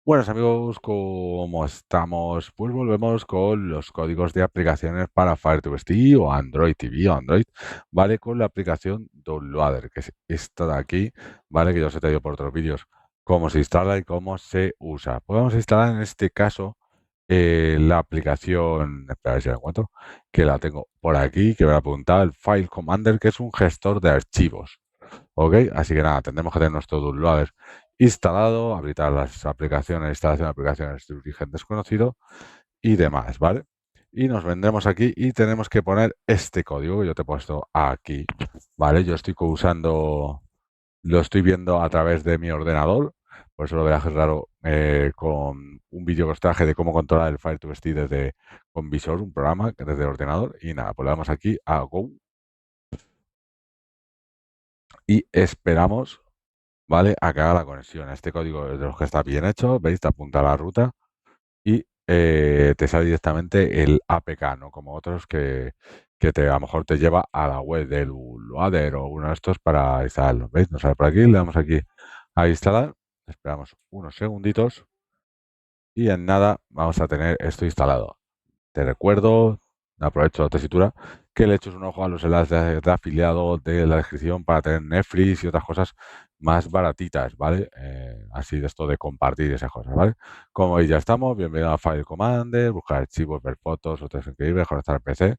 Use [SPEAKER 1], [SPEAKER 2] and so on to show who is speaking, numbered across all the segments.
[SPEAKER 1] Buenos amigos, ¿cómo estamos? Pues volvemos con los códigos de aplicaciones para Fire TV o Android TV o Android, ¿vale? Con la aplicación Downloader, que es esta de aquí, ¿vale? Que ya os he traído por otros vídeos cómo se instala y cómo se usa. Podemos instalar en este caso la aplicación, espera a ver si la encuentro, que la tengo por aquí, que me la apuntado, el File Commander, que es un gestor de archivos. ¿Ok? Así que nada, tendremos que tener nuestro bootloader instalado, habilitar las aplicaciones, instalación de aplicaciones de origen desconocido y demás, ¿vale? Y nos vendremos aquí y tenemos que poner este código que yo te he puesto aquí, ¿vale? Yo estoy usando, lo estoy viendo a través de mi ordenador, por eso lo verás raro con un vídeo que os traje de cómo controlar el Fire2SD desde con Visor, un programa que desde el ordenador. Y nada, pues le damos aquí a Go y esperamos, ¿vale? A que haga la conexión. Este código es de los que está bien hecho, ¿veis? Te apunta a la ruta y te sale directamente el APK, ¿no? Como otros que a lo mejor te lleva a la web del Loader o uno de estos para instalarlo. ¿Veis? Nos sale por aquí, le damos aquí a instalar, esperamos unos segunditos y en nada vamos a tener esto instalado. Te recuerdo, aprovecho la tesitura, que le eches un ojo a los enlaces de afiliado de la descripción para tener Netflix y otras cosas más baratitas, ¿vale? Así de esto de compartir esas cosas, ¿vale? Como veis, ya estamos. Bienvenido a File Commander, buscar archivos, ver fotos, otras increíbles, conectar el PC.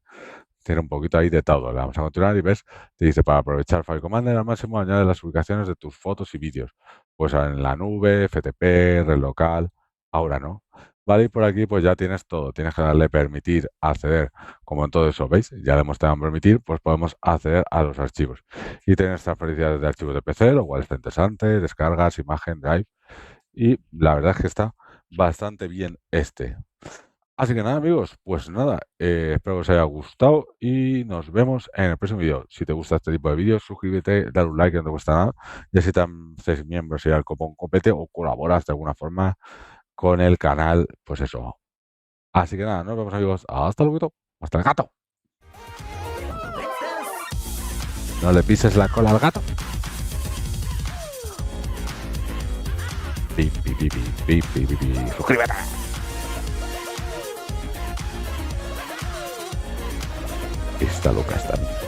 [SPEAKER 1] Tiene un poquito ahí de todo. Le vamos a continuar y ves, te dice, para aprovechar File Commander al máximo, añade las ubicaciones de tus fotos y vídeos. Pues en la nube, FTP, red local, ahora no. Vale, y por aquí pues ya tienes todo. Tienes que darle permitir, acceder, como en todo eso, ¿veis? Ya le hemos dado permitir, pues podemos acceder a los archivos. Y tienes transferencias de archivos de PC, lo cual está interesante, descargas, imagen, drive. Y la verdad es que está bastante bien este. Así que nada, amigos, pues nada, espero que os haya gustado y nos vemos en el próximo vídeo. Si te gusta este tipo de vídeos, suscríbete, dale un like, que no te cuesta nada. Y así te haces miembro, si el copón copete o colaboras de alguna forma con el canal, pues eso. Así que nada, nos vemos amigos. Hasta luego. Hasta el gato. No le pises la cola al gato. Pi, pi, pi, pi, pi, pi, pi, pi. Suscríbete. Está loca esta.